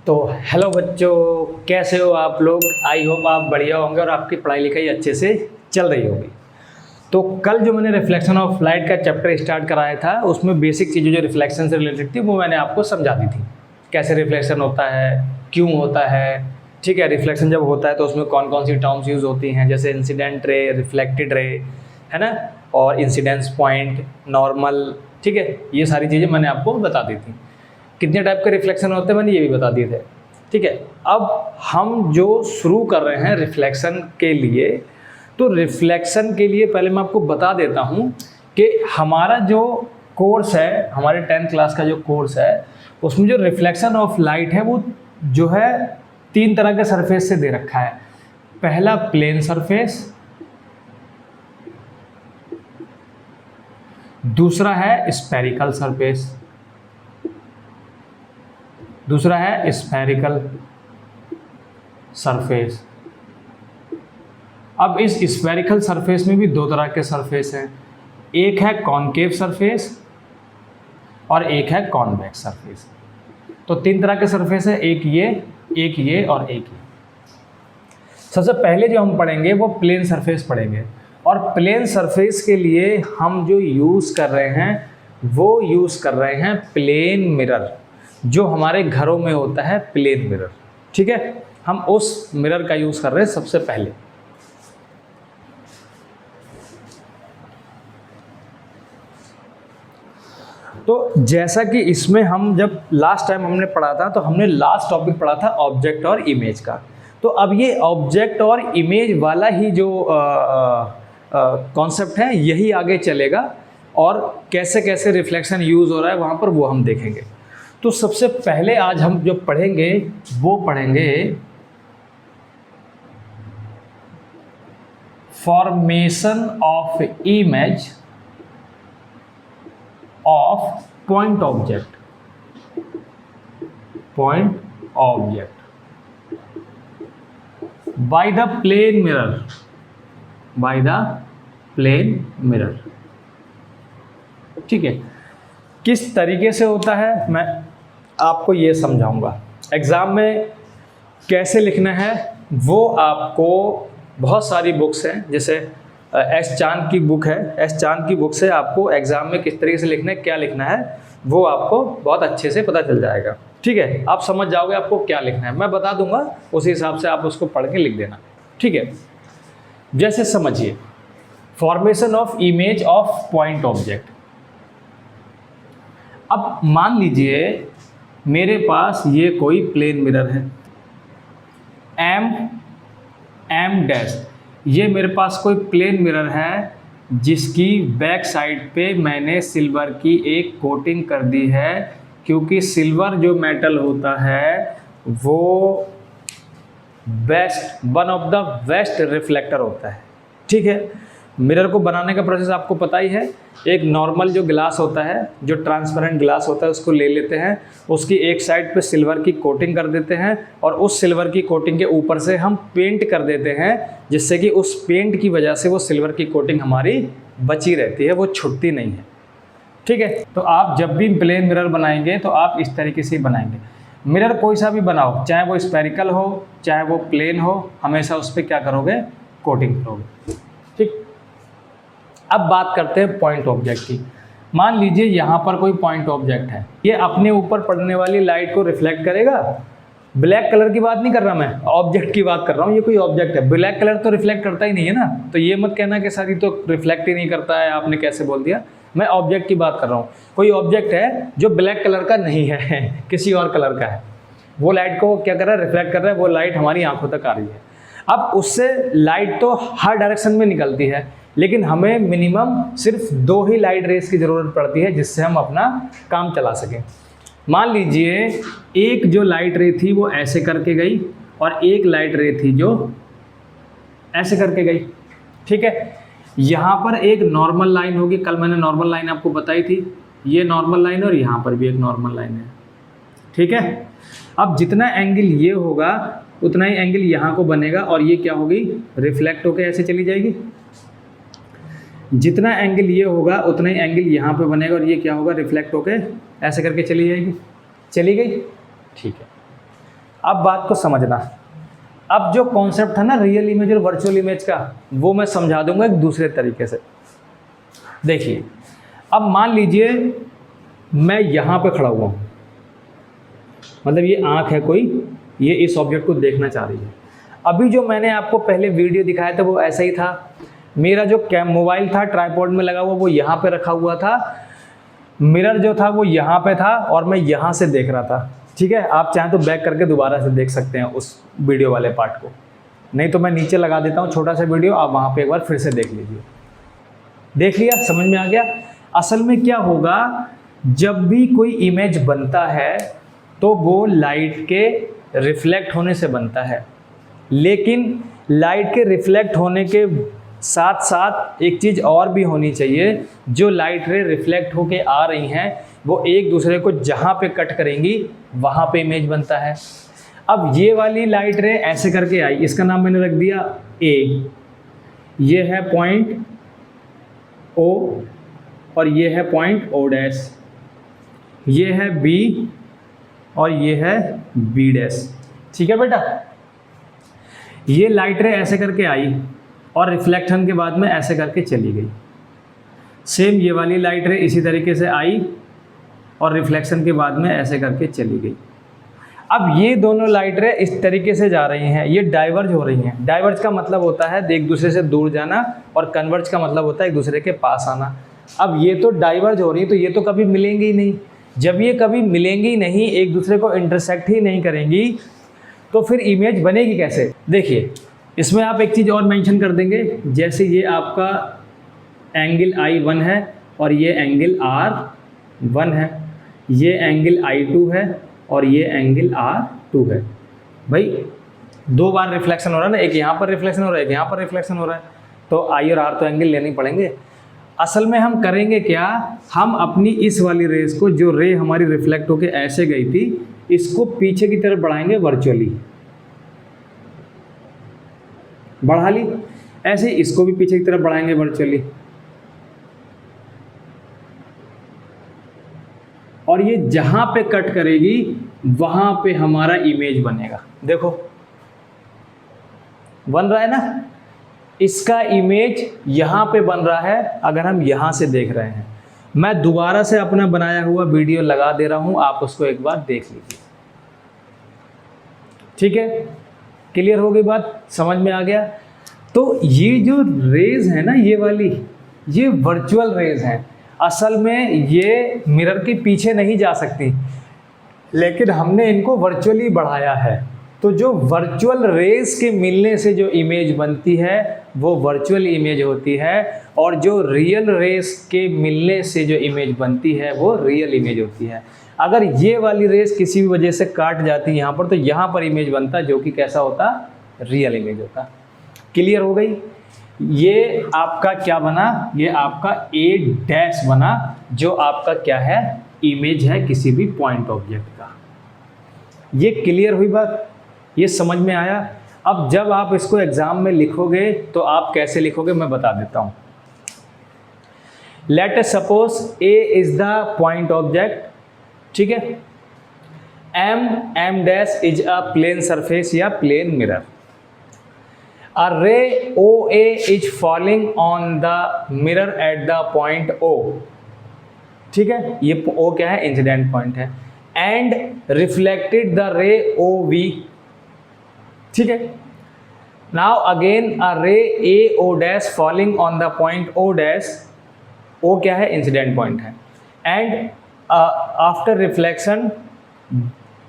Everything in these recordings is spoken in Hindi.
तो हेलो बच्चों, कैसे हो आप लोग। आई होप आप बढ़िया होंगे और आपकी पढ़ाई लिखाई अच्छे से चल रही होगी। तो कल जो मैंने रिफ्लेक्शन ऑफ लाइट का चैप्टर स्टार्ट कराया था, उसमें बेसिक चीज़ें जो रिफ्लेक्शन से रिलेटेड थी वो मैंने आपको समझा दी थी। कैसे रिफ्लेक्शन होता है, क्यों होता है, ठीक है। रिफ्लेक्शन जब होता है तो उसमें कौन कौन सी टर्म्स यूज़ होती हैं, जैसे इंसिडेंट रे, रिफ्लेक्टेड रे, है ना, और इंसिडेंस पॉइंट, नॉर्मल, ठीक है। ये सारी चीज़ें मैंने आपको बता दी थी। कितने टाइप के रिफ्लेक्शन होते हैं मैंने ये भी बता दिए थे, ठीक है। अब हम जो शुरू कर रहे हैं रिफ्लेक्शन के लिए, तो रिफ्लेक्शन के लिए पहले मैं आपको बता देता हूँ कि हमारा जो कोर्स है, हमारे 10th क्लास का जो कोर्स है, उसमें जो रिफ्लेक्शन ऑफ लाइट है वो जो है 3 तरह के सरफेस से दे रखा है। पहला प्लेन सरफेस, दूसरा है स्फेरिकल सरफेस, दूसरा है स्फेरिकल सरफेस। अब इस स्फेरिकल सरफेस में भी 2 तरह के सरफेस हैं, एक है कॉनकेव सरफेस और एक है कॉन्वेक्स सरफेस। तो 3 तरह के सरफेस है, एक ये और एक ये। सबसे पहले जो हम पढ़ेंगे वो प्लेन सरफेस पढ़ेंगे, और प्लेन सरफेस के लिए हम जो यूज़ कर रहे हैं वो यूज़ कर रहे हैं प्लेन मिरर, जो हमारे घरों में होता है प्लेन मिरर, ठीक है। हम उस मिरर का यूज़ कर रहे हैं सबसे पहले। तो जैसा कि इसमें हम जब लास्ट टाइम हमने पढ़ा था, तो हमने लास्ट टॉपिक पढ़ा था ऑब्जेक्ट और इमेज का। तो अब ये ऑब्जेक्ट और इमेज वाला ही जो कॉन्सेप्ट है यही आगे चलेगा, और कैसे कैसे रिफ्लेक्शन यूज़ हो रहा है वहाँ पर वो हम देखेंगे। तो सबसे पहले आज हम जो पढ़ेंगे वो पढ़ेंगे formation of image of point object, by the plane mirror, ठीक है। किस तरीके से होता है मैं आपको ये समझाऊंगा। एग्ज़ाम में कैसे लिखना है वो आपको बहुत सारी बुक्स हैं, जैसे एस चांद की बुक है, एस चांद की बुक से आपको एग्ज़ाम में किस तरीके से लिखना है, क्या लिखना है, वो आपको बहुत अच्छे से पता चल जाएगा, ठीक है। आप समझ जाओगे आपको क्या लिखना है, मैं बता दूंगा, उसी हिसाब से आप उसको पढ़ के लिख देना, ठीक है। जैसे समझिए, formation of image of point object. अब मान लीजिए मेरे पास ये कोई प्लेन मिरर है, एम डैश, ये मेरे पास कोई प्लेन मिरर है जिसकी बैक साइड पे मैंने सिल्वर की एक कोटिंग कर दी है, क्योंकि सिल्वर जो मेटल होता है वो one of the best reflector होता है, ठीक है। मिरर को बनाने का प्रोसेस आपको पता ही है। एक नॉर्मल जो ग्लास होता है, जो ट्रांसपेरेंट ग्लास होता है, उसको ले लेते हैं, उसकी एक साइड पे सिल्वर की कोटिंग कर देते हैं, और उस सिल्वर की कोटिंग के ऊपर से हम पेंट कर देते हैं, जिससे कि उस पेंट की वजह से वो सिल्वर की कोटिंग हमारी बची रहती है, वो छूटती नहीं है, ठीक है। तो आप जब भी प्लेन मिरर बनाएंगे तो आप इस तरीके से बनाएंगे। मिरर कोई सा भी बनाओ, चाहे वो स्फेरिकल हो चाहे वो प्लेन हो, हमेशा उस पर क्या करोगे, कोटिंग करोगे, ठीक। अब बात करते हैं पॉइंट ऑब्जेक्ट की। मान लीजिए यहाँ पर कोई पॉइंट ऑब्जेक्ट है, ये अपने ऊपर पड़ने वाली लाइट को रिफ्लेक्ट करेगा। ब्लैक कलर की बात नहीं कर रहा, मैं ऑब्जेक्ट की बात कर रहा हूँ। ये कोई ऑब्जेक्ट है, ब्लैक कलर तो रिफ्लेक्ट करता ही नहीं है ना, तो ये मत कहना कि सर ये तो रिफ्लेक्ट ही नहीं करता है, आपने कैसे बोल दिया। मैं ऑब्जेक्ट की बात कर रहा हूँ। कोई ऑब्जेक्ट है जो ब्लैक कलर का नहीं है किसी और कलर का है, वो लाइट को क्या कर रहा है, रिफ्लेक्ट कर रहा है, वो लाइट हमारी आंखों तक आ रही है। अब उससे लाइट तो हर डायरेक्शन में निकलती है, लेकिन हमें मिनिमम सिर्फ 2 ही लाइट रेस की ज़रूरत पड़ती है जिससे हम अपना काम चला सकें। मान लीजिए एक जो लाइट रे थी वो ऐसे करके गई, और एक लाइट रे थी जो ऐसे करके गई, ठीक है। यहाँ पर एक नॉर्मल लाइन होगी, कल मैंने नॉर्मल लाइन आपको बताई थी, ये नॉर्मल लाइन और यहाँ पर भी एक नॉर्मल लाइन है, ठीक है। अब जितना एंगल ये होगा उतना ही एंगल यहाँ को बनेगा, और ये क्या होगी, रिफ्लेक्ट होकर ऐसे चली जाएगी। जितना एंगल ये होगा उतना ही एंगल यहाँ पे बनेगा, और ये क्या होगा, रिफ्लेक्ट होकर ऐसे करके चली जाएगी। चली गई, ठीक है। अब बात को समझना, अब जो कॉन्सेप्ट था ना रियल इमेज और वर्चुअल इमेज का, वो मैं समझा दूंगा एक दूसरे तरीके से। देखिए, अब मान लीजिए मैं यहाँ पे खड़ा हुआ हूँ, मतलब ये आँख है कोई, ये इस ऑब्जेक्ट को देखना चाह रही है। अभी जो मैंने आपको पहले वीडियो दिखाया था वो ऐसा ही था। मेरा जो मोबाइल था ट्राइपॉड में लगा हुआ, वो यहाँ पे रखा हुआ था, मिरर जो था वो यहाँ पे था और मैं यहाँ से देख रहा था। ठीक है, आप चाहें तो बैक करके दोबारा से देख सकते हैं उस वीडियो वाले पार्ट को, नहीं तो मैं नीचे लगा देता हूँ छोटा सा वीडियो, आप वहाँ पे एक बार फिर से देख लीजिए। देख लिया, समझ में आ गया? असल में क्या होगा, जब भी कोई इमेज बनता है तो वो लाइट के रिफ्लेक्ट होने से बनता है, लेकिन लाइट के रिफ्लेक्ट होने के साथ साथ एक चीज़ और भी होनी चाहिए, जो लाइट रे रिफ्लेक्ट होके आ रही हैं वो एक दूसरे को जहाँ पे कट करेंगी वहाँ पे इमेज बनता है। अब ये वाली लाइट रे ऐसे करके आई, इसका नाम मैंने रख दिया ए, ये है पॉइंट ओ और ये है पॉइंट ओ डैश, ये है बी और ये है बी डैश। ठीक है बेटा, ये लाइट रे ऐसे करके आई और रिफ्लेक्शन के बाद में ऐसे करके चली गई। सेम ये वाली लाइट रे इसी तरीके से आई और रिफ्लेक्शन के बाद में ऐसे करके चली गई। अब ये दोनों लाइट रे इस तरीके से जा रही हैं, ये डाइवर्ज हो रही हैं। डाइवर्ज का मतलब होता है एक दूसरे से दूर जाना और कन्वर्ज का मतलब होता है एक दूसरे के पास आना। अब ये तो डाइवर्ज हो रही है तो ये तो कभी मिलेंगी ही नहीं। जब ये कभी मिलेंगी नहीं, एक दूसरे को इंटरसेक्ट ही नहीं करेंगी, तो फिर इमेज बनेगी कैसे? देखिए, इसमें आप एक चीज़ और मेंशन कर देंगे, जैसे ये आपका एंगल I1 है और ये एंगल R1 है, ये एंगल I2 है और ये एंगल R2 है। भाई दो बार रिफ्लेक्शन हो रहा है ना, एक यहाँ पर रिफ्लेक्शन हो रहा है, एक यहाँ पर रिफ्लेक्शन हो रहा है, तो I और R तो एंगल लेने पड़ेंगे। असल में हम करेंगे क्या, हम अपनी इस वाली रेस को, जो रे हमारी रिफ्लेक्ट होके ऐसे गई थी, इसको पीछे की तरफ बढ़ाएंगे वर्चुअली। बढ़ा ली, ऐसे इसको भी पीछे की तरफ बढ़ाएंगे वर्चुअली, और ये जहां पे कट करेगी वहां पे हमारा इमेज बनेगा। देखो बन रहा है ना, इसका इमेज यहां पे बन रहा है अगर हम यहां से देख रहे हैं। मैं दोबारा से अपना बनाया हुआ वीडियो लगा दे रहा हूं, आप उसको एक बार देख लीजिए। ठीक है, क्लियर हो गई बात, समझ में आ गया? तो ये जो रेज है ना, ये वाली, ये वर्चुअल रेज हैं। असल में ये मिरर के पीछे नहीं जा सकती, लेकिन हमने इनको वर्चुअली बढ़ाया है। तो जो वर्चुअल रेज के मिलने से जो इमेज बनती है वो वर्चुअल इमेज होती है, और जो रियल रेज के मिलने से जो इमेज बनती है वो रियल इमेज होती है। अगर ये वाली रेज किसी भी वजह से काट जाती यहाँ पर, तो यहाँ पर इमेज बनता जो कि कैसा होता, रियल इमेज होता। क्लियर हो गई? ये आपका क्या बना, ये आपका ए डैश बना, जो आपका क्या है, इमेज है किसी भी पॉइंट ऑब्जेक्ट का। ये क्लियर हुई बात, ये समझ में आया? अब जब आप इसको एग्जाम में लिखोगे तो आप कैसे लिखोगे मैं बता देता हूँ। Let us suppose A is the point object, ठीक है, M dash is a plane surface या plane mirror, a ray OA is falling on the mirror at the point O, ठीक है, ये O क्या है, इंसिडेंट पॉइंट है, and reflected the ray OV, ठीक है। now again a ray AO dash falling on the point O dash, O क्या है, इंसिडेंट पॉइंट है, and after reflection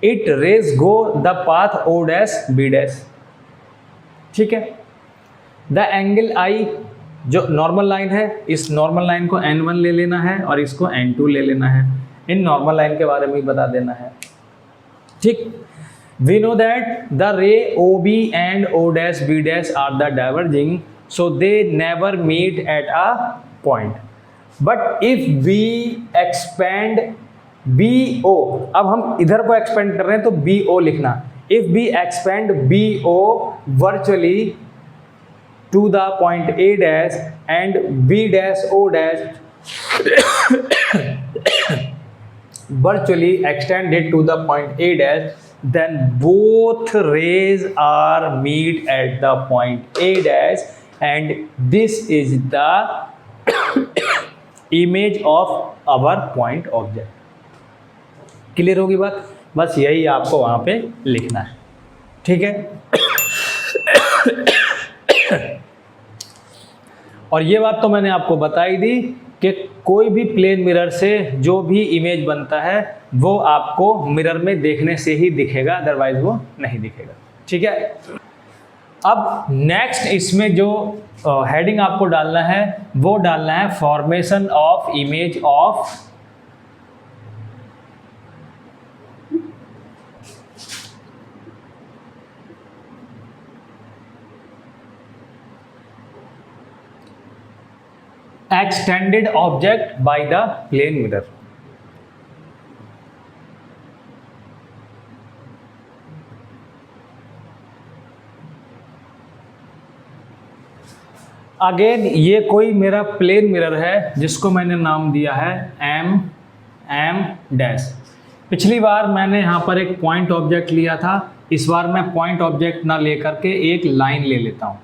it rays go the path O dash B dash, ठीक है। द एंगल आई, जो नॉर्मल लाइन है, इस नॉर्मल लाइन को N1 ले लेना है और इसको N2 ले लेना है। इन नॉर्मल लाइन के बारे में भी बता देना है, ठीक। We know that the ray OB and O dash B dash are the diverging, so they never meet at a point, but if we expand BO, अब हम इधर को एक्सपेंड कर रहे हैं तो BO लिखना, if we expand BO virtually to the point A dash and B dash O dash virtually extended to the point A dash, then both rays are meet at the point A dash and this is the image of our point object। Clear होगी बात? बस यही आपको वहां पे लिखना है, ठीक है। और ये बात तो मैंने आपको बताई दी कि कोई भी प्लेन मिरर से जो भी इमेज बनता है वो आपको मिरर में देखने से ही दिखेगा, अदरवाइज वो नहीं दिखेगा, ठीक है। अब नेक्स्ट इसमें जो हेडिंग आपको डालना है वो डालना है formation of image of extended object by the plane mirror। Again ये कोई मेरा प्लेन मिरर है जिसको मैंने नाम दिया है एम डैश। पिछली बार मैंने यहाँ पर एक पॉइंट ऑब्जेक्ट लिया था, इस बार मैं पॉइंट ऑब्जेक्ट ना लेकर के एक लाइन ले लेता हूँ,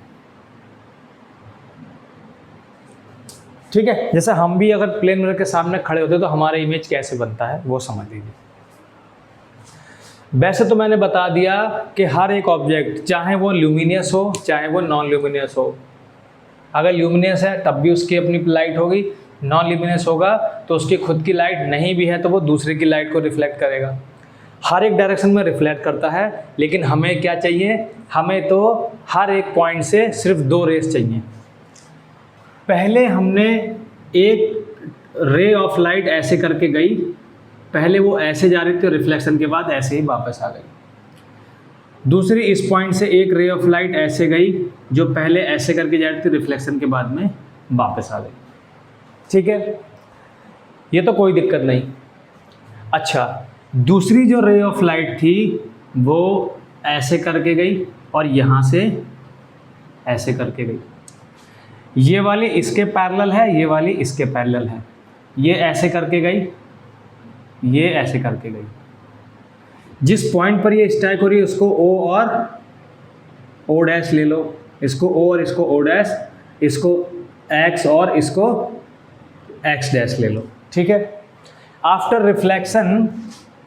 ठीक है। जैसे हम भी अगर प्लेन मिरर के सामने खड़े होते तो हमारा इमेज कैसे बनता है वो समझ लीजिए। वैसे तो मैंने बता दिया कि हर एक ऑब्जेक्ट चाहे वो ल्यूमिनियस हो चाहे वो नॉन ल्यूमिनियस हो, अगर ल्यूमिनियस है तब भी उसकी अपनी लाइट होगी, नॉन ल्यूमिनियस होगा तो उसकी खुद की लाइट नहीं भी है तो वो दूसरे की लाइट को रिफ्लेक्ट करेगा। हर एक डायरेक्शन में रिफ्लेक्ट करता है, लेकिन हमें क्या चाहिए, हमें तो हर एक पॉइंट से सिर्फ 2 रेस चाहिए। पहले हमने एक रे ऑफ लाइट ऐसे करके गई, पहले वो ऐसे जा रही थी और रिफ्लेक्शन के बाद ऐसे ही वापस आ गई। दूसरी इस पॉइंट से एक रे ऑफ लाइट ऐसे गई जो पहले ऐसे करके जा रही थी, रिफ्लेक्शन के बाद में वापस आ गई, ठीक है। ये तो कोई दिक्कत नहीं। अच्छा, दूसरी जो रे ऑफ लाइट थी वो ऐसे करके गई और यहाँ से ऐसे करके गई। ये वाली इसके पैरेलल है, ये वाली इसके पैरेलल है। ये ऐसे करके गई, ये ऐसे करके गई। जिस पॉइंट पर ये स्ट्राइक हो रही है उसको O और O डैश ले लो, इसको O और इसको O डैश, इसको X और इसको X डैश ले लो, ठीक है। आफ्टर रिफ्लेक्शन,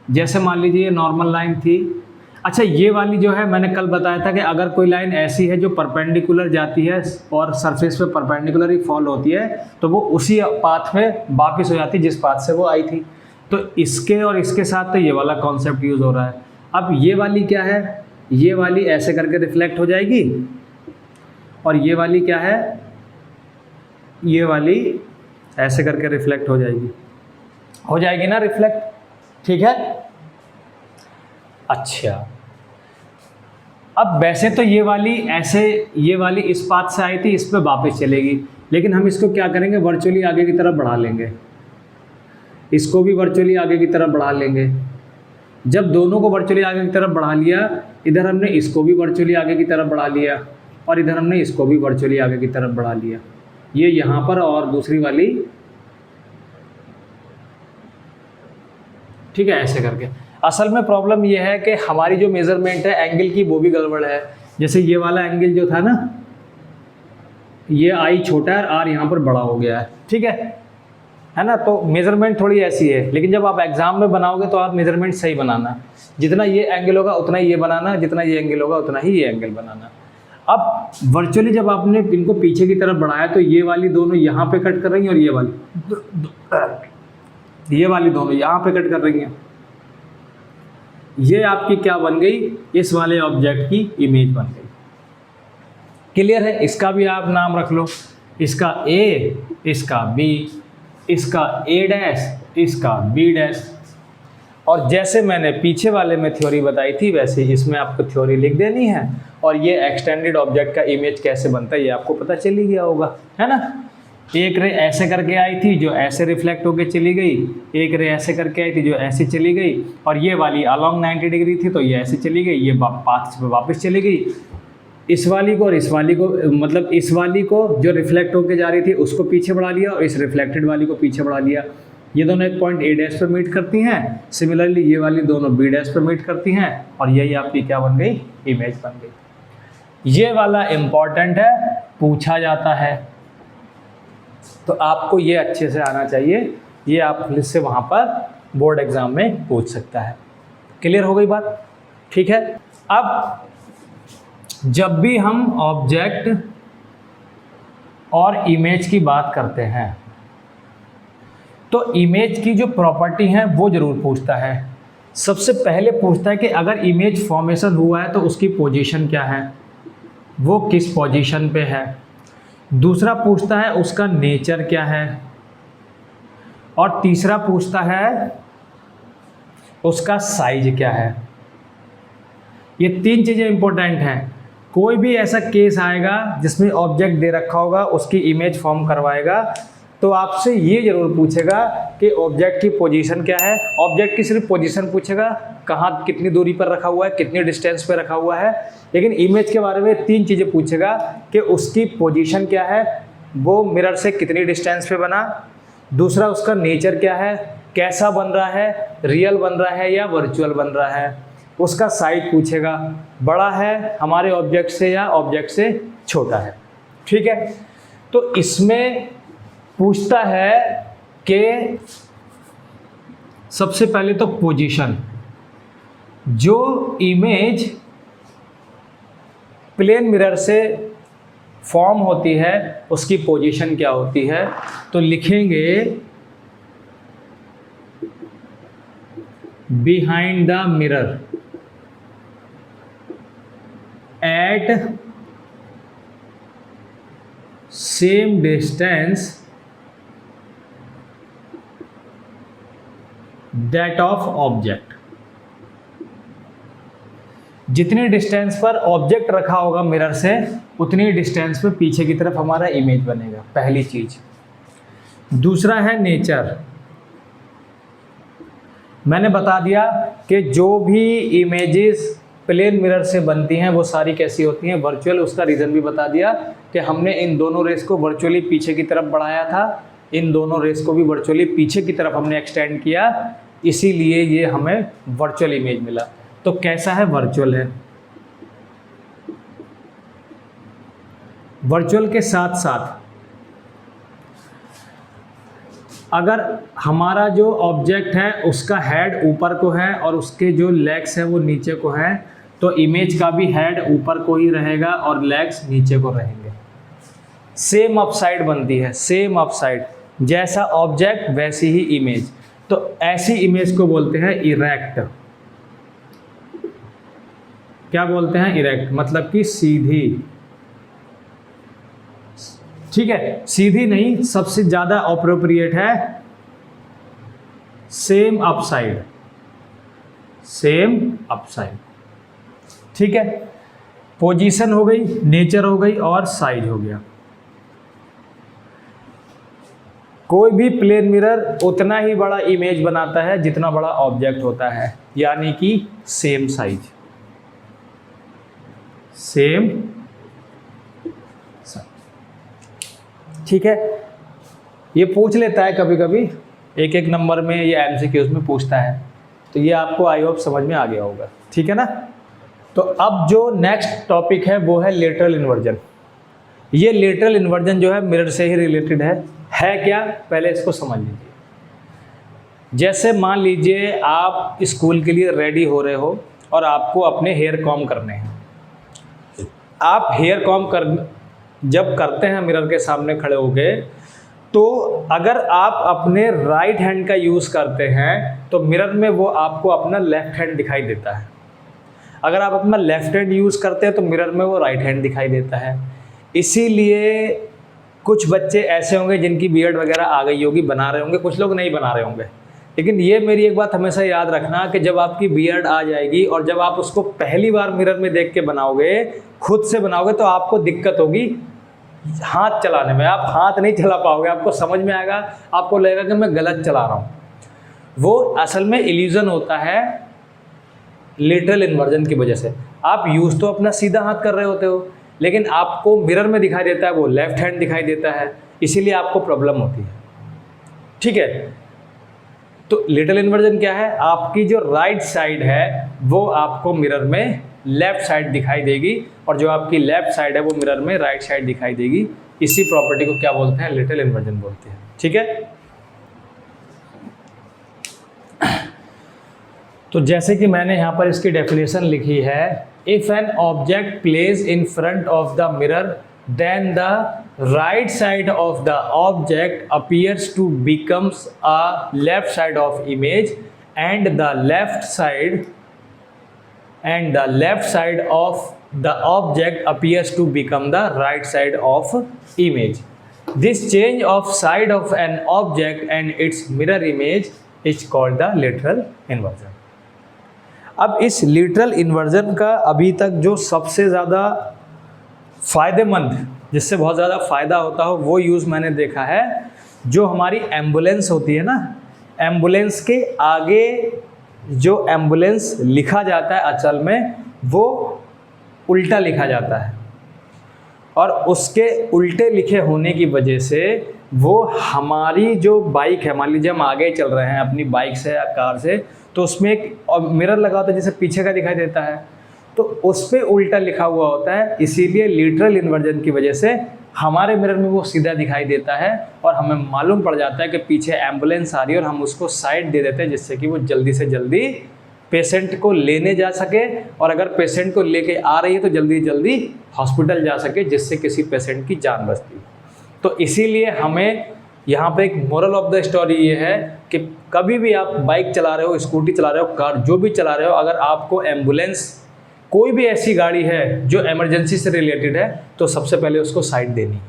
जैसे मान लीजिए नॉर्मल लाइन थी। अच्छा, ये वाली जो है मैंने कल बताया था कि अगर कोई लाइन ऐसी है जो परपेंडिकुलर जाती है और सरफेस पे परपेंडिकुलर ही फॉल होती है तो वो उसी पाथ में वापस हो जाती है जिस पाथ से वो आई थी। तो इसके और इसके साथ तो ये वाला कॉन्सेप्ट यूज़ हो रहा है। अब ये वाली क्या है, ये वाली ऐसे करके रिफ्लेक्ट हो जाएगी और ये वाली क्या है, ये वाली ऐसे करके रिफ्लेक्ट हो जाएगी ना रिफ्लेक्ट, ठीक है। अच्छा, अब वैसे तो ये वाली ऐसे, ये वाली इस पाथ से आई थी, इस पे वापस चलेगी, लेकिन हम इसको क्या करेंगे, वर्चुअली आगे की तरफ बढ़ा लेंगे, इसको भी वर्चुअली आगे की तरफ बढ़ा लेंगे। जब दोनों को वर्चुअली आगे की तरफ बढ़ा लिया, इधर हमने इसको भी वर्चुअली आगे की तरफ बढ़ा लिया और इधर हमने इसको भी वर्चुअली आगे की तरफ बढ़ा लिया, ये यहाँ पर और दूसरी वाली, ठीक है, ऐसे करके। असल में प्रॉब्लम ये है कि हमारी जो मेज़रमेंट है एंगल की वो भी गड़बड़ है। जैसे ये वाला एंगल जो था ना, ये आई छोटा है और आर यहाँ पर बड़ा हो गया है, ठीक है ना। तो मेज़रमेंट थोड़ी ऐसी है, लेकिन जब आप एग्जाम में बनाओगे तो आप मेज़रमेंट सही बनाना, जितना ये एंगल होगा उतना ही ये बनाना, जितना ये एंगल होगा उतना ही ये एंगल बनाना। अब वर्चुअली जब आपने इनको पीछे की तरफ बढ़ाया तो ये वाली दोनों यहाँ पे कट कर रही हैं और ये वाली दोनों यहाँ पे कट कर रही हैं। ये आपकी क्या बन गई, इस वाले ऑब्जेक्ट की इमेज बन गई। क्लियर है? इसका भी आप नाम रख लो, इसका A, इसका B, इसका A डैश, इसका B डैश। और जैसे मैंने पीछे वाले में थ्योरी बताई थी वैसे इसमें आपको थ्योरी लिख देनी है और ये एक्सटेंडेड ऑब्जेक्ट का इमेज कैसे बनता है ये आपको पता चल ही गया होगा, है ना। एक रे ऐसे करके आई थी जो ऐसे रिफ्लेक्ट होकर चली गई, एक रे ऐसे करके आई थी जो ऐसे चली गई, और ये वाली अलॉन्ग 90 डिग्री थी तो ये ऐसे चली गई, ये पाथ पे वापस चली गई। इस वाली को और इस वाली को, मतलब इस वाली को जो रिफ्लेक्ट होकर जा रही थी उसको पीछे बढ़ा लिया और इस रिफ्लेक्टेड वाली को पीछे बढ़ा लिया। ये दोनों एक पॉइंट A डैश पर मीट करती हैं, सिमिलरली ये वाली दोनों B डैश पर मीट करती हैं, और यही आपकी क्या बन गई, इमेज बन गई। ये वाला इम्पॉर्टेंट है, पूछा जाता है, तो आपको ये अच्छे से आना चाहिए, ये आप से वहाँ पर बोर्ड एग्जाम में पूछ सकता है। क्लियर हो गई बात? ठीक है। अब जब भी हम ऑब्जेक्ट और इमेज की बात करते हैं तो इमेज की जो प्रॉपर्टी है वो ज़रूर पूछता है। सबसे पहले पूछता है कि अगर इमेज फॉर्मेशन हुआ है तो उसकी पोजीशन क्या है, वो किस पोजीशन पे है। दूसरा पूछता है उसका नेचर क्या है, और तीसरा पूछता है उसका साइज क्या है। ये 3 चीज़ें इंपॉर्टेंट हैं। कोई भी ऐसा केस आएगा जिसमें ऑब्जेक्ट दे रखा होगा, उसकी इमेज फॉर्म करवाएगा, तो आपसे ये ज़रूर पूछेगा कि ऑब्जेक्ट की पोजीशन क्या है। ऑब्जेक्ट की सिर्फ पोजीशन पूछेगा, कहाँ कितनी दूरी पर रखा हुआ है, कितनी डिस्टेंस पे रखा हुआ है। लेकिन इमेज के बारे में 3 चीज़ें पूछेगा कि उसकी पोजीशन क्या है, वो मिरर से कितनी डिस्टेंस पे बना, दूसरा उसका नेचर क्या है, कैसा बन रहा है, रियल बन रहा है या वर्चुअल बन रहा है, उसका साइज पूछेगा, बड़ा है हमारे ऑब्जेक्ट से या ऑब्जेक्ट से छोटा है। ठीक है। तो इसमें पूछता है कि सबसे पहले तो पोजीशन, जो इमेज प्लेन मिरर से फॉर्म होती है उसकी पोजीशन क्या होती है। तो लिखेंगे behind the mirror at same distance that of object. जितनी डिस्टेंस पर ऑब्जेक्ट रखा होगा मिरर से, उतनी डिस्टेंस पे पीछे की तरफ हमारा इमेज बनेगा, पहली चीज। दूसरा है नेचर। मैंने बता दिया कि जो भी इमेजेस प्लेन मिरर से बनती हैं वो सारी कैसी होती हैं, वर्चुअल। उसका रीज़न भी बता दिया कि हमने इन दोनों रेस को वर्चुअली पीछे की तरफ बढ़ाया था, इन दोनों रेस को भी वर्चुअली पीछे की तरफ हमने एक्सटेंड किया, इसीलिए ये हमें वर्चुअल इमेज मिला। तो कैसा है, वर्चुअल है। वर्चुअल के साथ साथ अगर हमारा जो ऑब्जेक्ट है उसका हेड ऊपर को है और उसके जो लेग्स हैं वो नीचे को हैं, तो इमेज का भी हेड ऊपर को ही रहेगा और लेग्स नीचे को रहेंगे। सेम अपसाइड बनती है, सेम अपसाइड, जैसा ऑब्जेक्ट वैसी ही इमेज। तो ऐसी इमेज को बोलते हैं इरेक्ट। क्या बोलते हैं, इरेक्ट, मतलब कि सीधी। ठीक है, सीधी नहीं, सबसे ज्यादा अप्रोप्रिएट है सेम अपसाइड, सेम अपसाइड। ठीक है, पोजीशन हो गई, नेचर हो गई और साइज हो गया। कोई भी प्लेन मिरर उतना ही बड़ा इमेज बनाता है जितना बड़ा ऑब्जेक्ट होता है, यानी कि सेम साइज, सेम। ठीक है, ये पूछ लेता है कभी कभी, एक एक नंबर में ये एमसीक्यूज में पूछता है, तो ये आपको आई होप समझ में आ गया होगा। ठीक है ना। तो अब जो नेक्स्ट टॉपिक है वो है लेटरल इन्वर्जन। ये लेटरल इन्वर्जन जो है मिरर से ही रिलेटेड है क्या, पहले इसको समझ लीजिए। जैसे मान लीजिए आप स्कूल के लिए रेडी हो रहे हो और आपको अपने हेयर कॉम करने हैं। आप हेयर कॉम जब करते हैं मिरर के सामने खड़े होके, तो अगर आप अपने राइट हैंड का यूज़ करते हैं तो मिरर में वो आपको अपना लेफ्ट हैंड दिखाई देता है। अगर आप अपना लेफ्ट हैंड यूज़ करते हैं तो मिरर में वो राइट हैंड दिखाई देता है। इसीलिए कुछ बच्चे ऐसे होंगे जिनकी बियर्ड वगैरह आ गई होगी, बना रहे होंगे, कुछ लोग नहीं बना रहे होंगे। लेकिन ये मेरी एक बात हमेशा याद रखना कि जब आपकी बियर्ड आ जाएगी और जब आप उसको पहली बार मिरर में देख के बनाओगे, खुद से बनाओगे, तो आपको दिक्कत होगी हाथ चलाने में। आप हाथ नहीं चला पाओगे, आपको समझ में आएगा, आपको लगेगा कि मैं गलत चला रहा हूँ। वो असल में इल्यूजन होता है लेटरल इन्वर्जन की वजह से। आप यूज़ तो अपना सीधा हाथ कर रहे होते हो, लेकिन आपको मिरर में दिखाई देता है वो लेफ्ट हैंड दिखाई देता है, इसीलिए आपको प्रॉब्लम होती है। ठीक है, तो लिटिल इन्वर्जन क्या है, आपकी जो राइट साइड है वो आपको मिरर में लेफ्ट साइड दिखाई देगी और जो आपकी लेफ्ट साइड है वो मिरर में राइट साइड दिखाई देगी। इसी प्रॉपर्टी को क्या बोलते हैं, लिटिल इन्वर्जन बोलते हैं। ठीक है, तो जैसे कि मैंने यहाँ पर इसकी डेफिनेशन लिखी है, if an object place in front of the mirror then the right side of the object appears to becomes a left side of image and the left side of the object appears to become the right side of image. This change of side of an object and its mirror image is called the literal inversion. अब इस literal inversion का अभी तक जो सबसे ज़्यादा फ़ायदेमंद, जिससे बहुत ज़्यादा फ़ायदा होता हो, वो यूज़ मैंने देखा है, जो हमारी एम्बुलेंस होती है ना, एम्बुलेंस के आगे जो एम्बुलेंस लिखा जाता है असल में वो उल्टा लिखा जाता है और उसके उल्टे लिखे होने की वजह से वो हमारी जो बाइक है, मान लीजिए हम आगे चल रहे हैं अपनी बाइक से या कार से, तो उसमें एक मिरर लगा होता है जिसे पीछे का दिखाई देता है, तो उस पर उल्टा लिखा हुआ होता है। इसीलिए लिटरल इन्वर्जन की वजह से हमारे मिरर में वो सीधा दिखाई देता है और हमें मालूम पड़ जाता है कि पीछे एम्बुलेंस आ रही है और हम उसको साइड दे देते हैं जिससे कि वो जल्दी से जल्दी पेशेंट को लेने जा सके, और अगर पेशेंट को लेके आ रही है तो जल्दी जल्दी हॉस्पिटल जा सके, जिससे किसी पेशेंट की जान बचती। तो इसीलिए हमें यहाँ पे एक मोरल ऑफ द स्टोरी ये है कि कभी भी आप बाइक चला रहे हो, स्कूटी चला रहे हो, कार जो भी चला रहे हो, अगर आपको एम्बुलेंस कोई भी ऐसी गाड़ी है जो इमरजेंसी से रिलेटेड है तो सबसे पहले उसको साइड देनी है।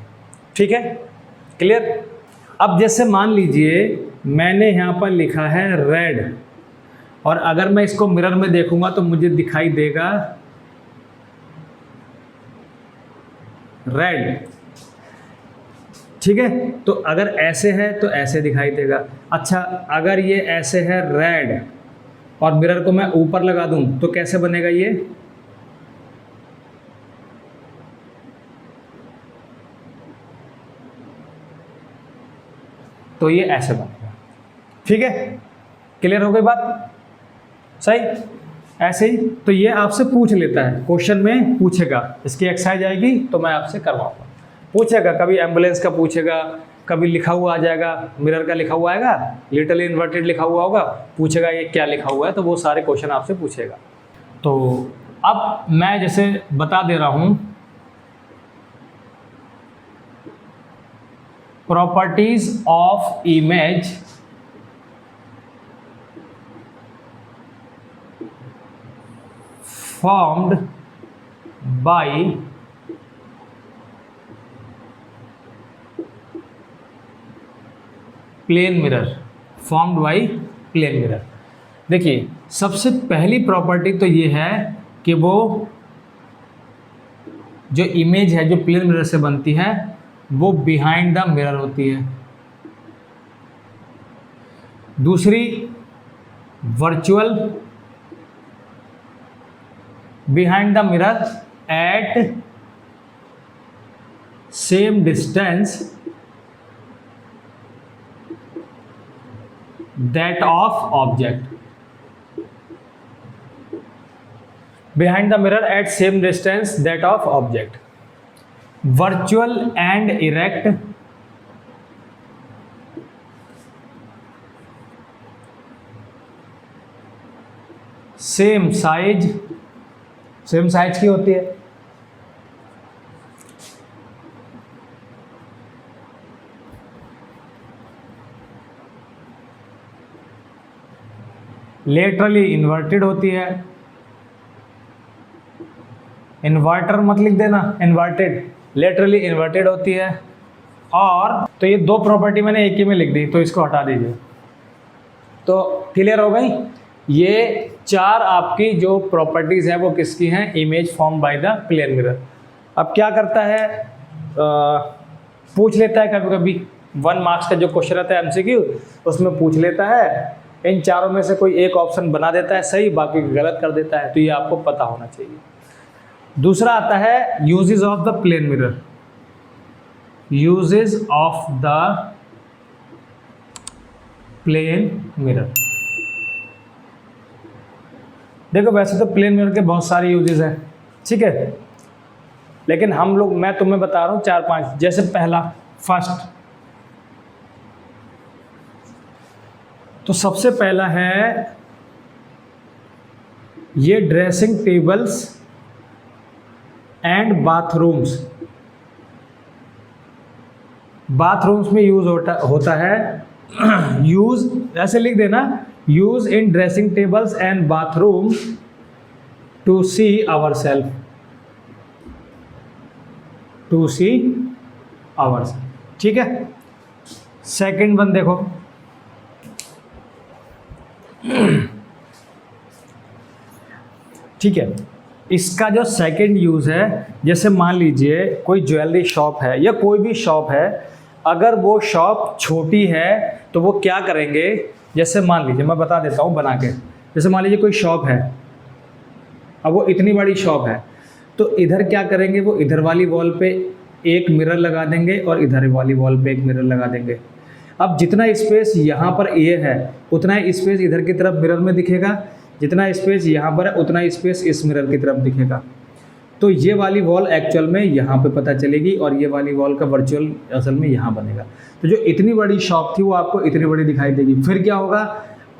ठीक है, क्लियर। अब जैसे मान लीजिए मैंने यहाँ पर लिखा है रेड, और अगर मैं इसको मिरर में देखूंगा तो मुझे दिखाई देगा रेड। ठीक है, तो अगर ऐसे है तो ऐसे दिखाई देगा। अच्छा, अगर ये ऐसे है रेड और मिरर को मैं ऊपर लगा दूं तो कैसे बनेगा ये, तो ये ऐसे बनेगा। ठीक है, क्लियर हो गई बात, सही। ऐसे ही तो ये आपसे पूछ लेता है, क्वेश्चन में पूछेगा, इसकी एक्सरसाइज आएगी तो मैं आपसे करवाऊंगा। पूछेगा, कभी एम्बुलेंस का पूछेगा, कभी लिखा हुआ आ जाएगा, मिरर का लिखा हुआ आएगा, लिटिल इन्वर्टेड लिखा हुआ होगा, पूछेगा ये क्या लिखा हुआ है, तो वो सारे क्वेश्चन आपसे पूछेगा। तो अब मैं जैसे बता दे रहा हूँ properties of image formed by plane mirror, formed by plane mirror. देखिए, सबसे पहली प्रॉपर्टी तो ये है कि वो जो इमेज है जो प्लेन मिरर से बनती है वो बिहाइंड द मिरर होती है। दूसरी, virtual behind the mirror at same distance that of object, behind the mirror at same distance that of object. Virtual and erect, same size, same size की होती है। लेटरली इन्वर्टेड होती है। इन्वर्टर मत लिख देना, इन्वर्टेड, लेटरली इन्वर्टेड होती है। और तो ये दो प्रॉपर्टी मैंने एक ही में लिख दी, तो इसको हटा दीजिए। तो क्लियर हो गई, ये चार आपकी जो प्रॉपर्टीज़ हैं वो किसकी हैं, image form by the plane mirror. अब क्या करता है, पूछ लेता है कभी कभी 1 मार्क्स का जो क्वेश्चन रहता है एमसीक्यू, उसमें पूछ लेता है, इन चारों में से कोई एक ऑप्शन बना देता है सही, बाकी गलत कर देता है, तो ये आपको पता होना चाहिए। दूसरा आता है uses of the plane mirror, uses of the plane mirror. देखो वैसे तो प्लेन मिरर के बहुत सारे यूजेस हैं, ठीक है, लेकिन हम लोग, मैं तुम्हें बता रहा हूँ 4-5। जैसे पहला, फर्स्ट, तो सबसे पहला है ये dressing tables and bathrooms. Bathrooms में यूज होता है यूज, ऐसे लिख देना, use in dressing tables and bathroom to see ourself, to see ourself, ठीक है। सेकंड वन देखो, ठीक है, इसका जो सेकंड यूज है, जैसे मान लीजिए कोई ज्वेलरी शॉप है या कोई भी शॉप है, अगर वो शॉप छोटी है तो वो क्या करेंगे, जैसे मान लीजिए, मैं बता देता हूँ बना के, जैसे मान लीजिए कोई शॉप है, अब वो इतनी बड़ी शॉप है, तो इधर क्या करेंगे, वो इधर वाली वॉल पे एक मिरर लगा देंगे और इधर वाली वॉल पे एक मिरर लगा देंगे। अब जितना स्पेस यहाँ पर ये है उतना ही स्पेस इधर की तरफ मिरर में दिखेगा, जितना स्पेस यहाँ पर है उतना स्पेस इस मिरर की तरफ दिखेगा। तो ये वाली वॉल एक्चुअल में यहाँ पे पता चलेगी और ये वाली वॉल का वर्चुअल असल में यहाँ बनेगा। तो जो इतनी बड़ी शॉप थी वो आपको इतनी बड़ी दिखाई देगी। फिर क्या होगा,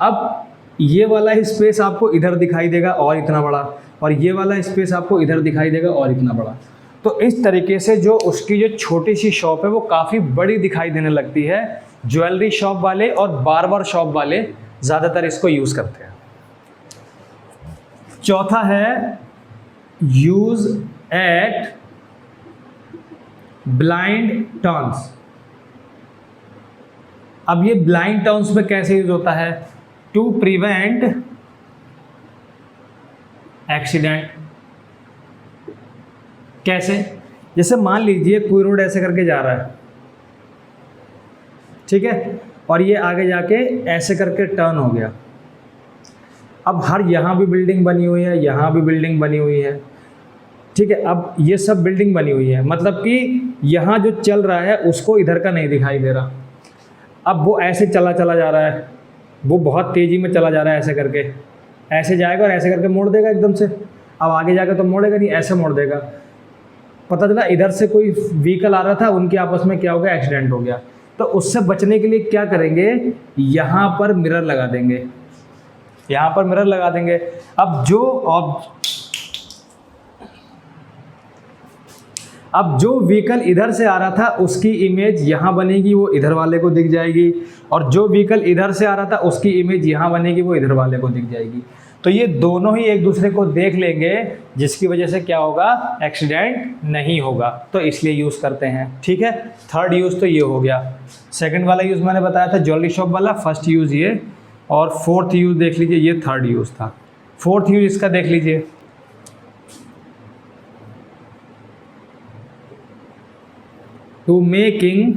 अब ये वाला स्पेस आपको इधर दिखाई देगा और इतना बड़ा, और ये वाला स्पेस आपको इधर दिखाई देगा और इतना बड़ा। तो इस तरीके से जो उसकी जो छोटी सी शॉप है वो काफ़ी बड़ी दिखाई देने लगती है। ज्वेलरी शॉप वाले और बार्बर शॉप वाले ज़्यादातर इसको यूज़ करते हैं। चौथा है यूज एट ब्लाइंड टर्न्स। अब ये ब्लाइंड टर्न्स में कैसे यूज होता है, टू प्रिवेंट एक्सीडेंट। कैसे, जैसे मान लीजिए कोई रोड ऐसे करके जा रहा है, ठीक है, और ये आगे जाके ऐसे करके टर्न हो गया। अब हर यहाँ भी बिल्डिंग बनी हुई है, यहाँ भी बिल्डिंग बनी हुई है, ठीक है, अब ये सब बिल्डिंग बनी हुई है, मतलब कि यहाँ जो चल रहा है उसको इधर का नहीं दिखाई दे रहा। अब वो ऐसे चला जा रहा है, वो बहुत तेज़ी में चला जा रहा है, ऐसे करके ऐसे जाएगा और ऐसे करके मोड़ देगा एकदम से। अब आगे जाकर तो मोड़ेगा नहीं, ऐसे मोड़ देगा। पता चला इधर से कोई व्हीकल आ रहा था, उनके आपस में क्या हो गया, एक्सीडेंट हो गया। तो उससे बचने के लिए क्या करेंगे, यहाँ पर मिरर लगा देंगे, यहाँ पर मिरर लगा देंगे। अब जो व्हीकल इधर से आ रहा था उसकी इमेज यहाँ बनेगी, वो इधर वाले को दिख जाएगी, और जो व्हीकल इधर से आ रहा था उसकी इमेज यहाँ बनेगी, वो इधर वाले को दिख जाएगी। तो ये दोनों ही एक दूसरे को देख लेंगे, जिसकी वजह से क्या होगा, एक्सीडेंट नहीं होगा। तो इसलिए यूज़ करते हैं, ठीक है। थर्ड यूज़ तो ये हो गया। सेकंड वाला यूज़ मैंने बताया था ज्वेलरी शॉप वाला, फर्स्ट यूज़ ये, और फोर्थ यूज़ देख लीजिए, ये थर्ड यूज़ था। फोर्थ यूज़ इसका देख लीजिए, टू मेकिंग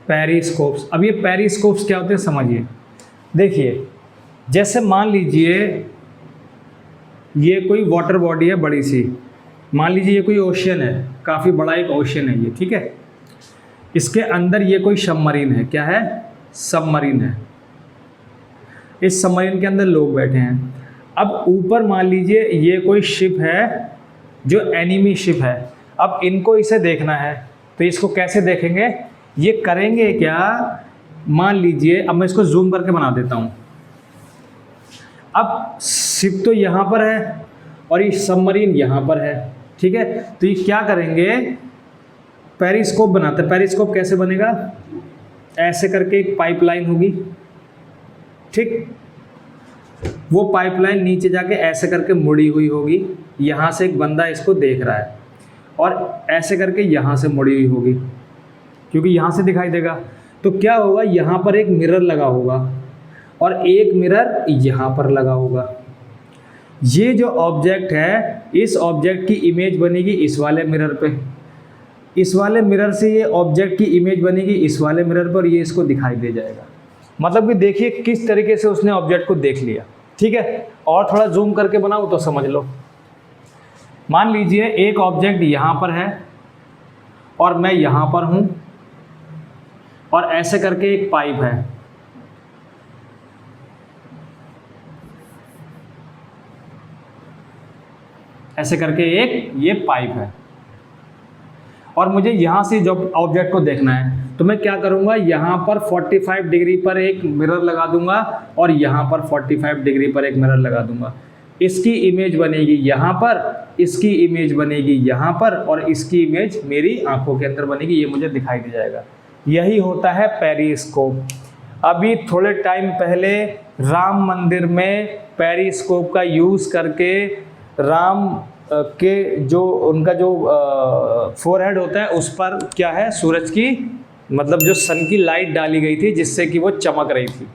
पेरिस्कोप्स। अब ये पेरिस्कोप्स क्या होते हैं समझिए। देखिए, जैसे मान लीजिए ये कोई वाटर बॉडी है बड़ी सी, मान लीजिए ये कोई ओशियन है, काफ़ी बड़ा एक ओशियन है ये, ठीक है। इसके अंदर ये कोई सबमरीन है, क्या है, सबमरीन है। इस सबमरीन के अंदर लोग बैठे हैं। अब ऊपर मान लीजिए ये कोई शिप है जो एनिमी शिप है। अब इनको इसे देखना है, तो इसको कैसे देखेंगे, ये करेंगे क्या, मान लीजिए, अब मैं इसको जूम करके बना देता हूँ। अब शिप तो यहाँ पर है और ये सबमरीन यहाँ पर है, ठीक है। तो ये क्या करेंगे, पेरिस्कोप बनाते हैं। पेरिस्कोप कैसे बनेगा, ऐसे करके एक पाइपलाइन होगी, ठीक, वो पाइपलाइन नीचे जाके ऐसे करके मुड़ी हुई होगी, यहाँ से एक बंदा इसको देख रहा है, और ऐसे करके यहाँ से मुड़ी हुई होगी, क्योंकि यहाँ से दिखाई देगा। तो क्या होगा, यहाँ पर एक मिरर लगा होगा और एक मिरर यहाँ पर लगा होगा। ये जो ऑब्जेक्ट है, इस ऑब्जेक्ट की इमेज बनेगी इस वाले मिरर पे, इस वाले मिरर से ये ऑब्जेक्ट की इमेज बनेगी इस वाले मिरर पर, ये इसको दिखाई दे जाएगा। मतलब कि देखिए किस तरीके से उसने ऑब्जेक्ट को देख लिया, ठीक है। और थोड़ा जूम करके बनाऊँ तो समझ लो। मान लीजिए एक ऑब्जेक्ट यहाँ पर है और मैं यहाँ पर हूँ, और ऐसे करके एक पाइप है, ऐसे करके एक ये पाइप है, और मुझे यहाँ से जब ऑब्जेक्ट को देखना है तो मैं क्या करूँगा, यहाँ पर 45 डिग्री पर एक मिरर लगा दूंगा और यहाँ पर 45 डिग्री पर एक मिरर लगा दूंगा। इसकी इमेज बनेगी यहाँ पर, इसकी इमेज बनेगी यहाँ पर, और इसकी इमेज मेरी आंखों के अंदर बनेगी, ये मुझे दिखाई दे जाएगा। यही होता है पेरिस्कोप। अभी थोड़े टाइम पहले राम मंदिर में पेरिस्कोप का यूज़ करके राम के जो उनका जो फोरहेड होता है उस पर क्या है, सूरज की मतलब जो सन की लाइट डाली गई थी जिससे कि वो चमक रही थी,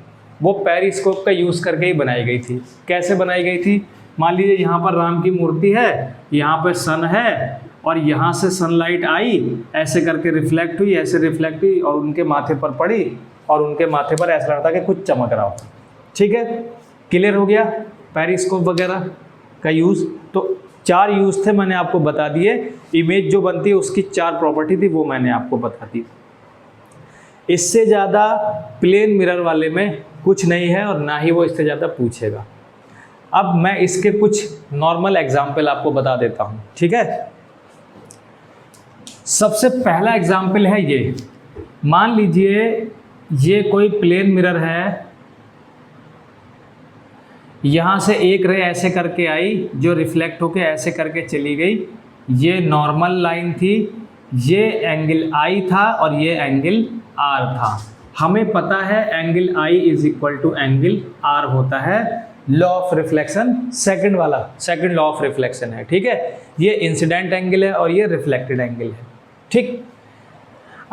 वो पेरिस्कोप का यूज़ करके ही बनाई गई थी। कैसे बनाई गई थी, मान लीजिए यहाँ पर राम की मूर्ति है, यहाँ पर सन है, और यहाँ से सनलाइट आई, ऐसे करके रिफ्लेक्ट हुई, ऐसे रिफ्लेक्ट हुई और उनके माथे पर पड़ी, और उनके माथे पर ऐसा लगता कि कुछ चमक रहा हो। ठीक है, क्लियर हो गया पेरिस्कोप वगैरह का यूज़। तो 4 यूज़ थे, मैंने आपको बता दिए। इमेज जो बनती है उसकी 4 प्रॉपर्टी थी, वो मैंने आपको बता दी। इससे ज़्यादा प्लेन मिरर वाले में कुछ नहीं है और ना ही वो इससे ज़्यादा पूछेगा। अब मैं इसके कुछ नॉर्मल एग्जाम्पल आपको बता देता हूँ। ठीक है, सबसे पहला एग्जाम्पल है ये। मान लीजिए ये कोई प्लेन मिरर है, यहाँ से एक रे ऐसे करके आई जो रिफ्लेक्ट होके ऐसे करके चली गई, ये नॉर्मल लाइन थी, ये एंगल आई था और ये एंगल आर था। हमें पता है angle i is equal to angle r होता है, law of reflection second law of reflection है। ठीक है, ये इंसिडेंट एंगल है और ये रिफ्लेक्टेड एंगल है। ठीक,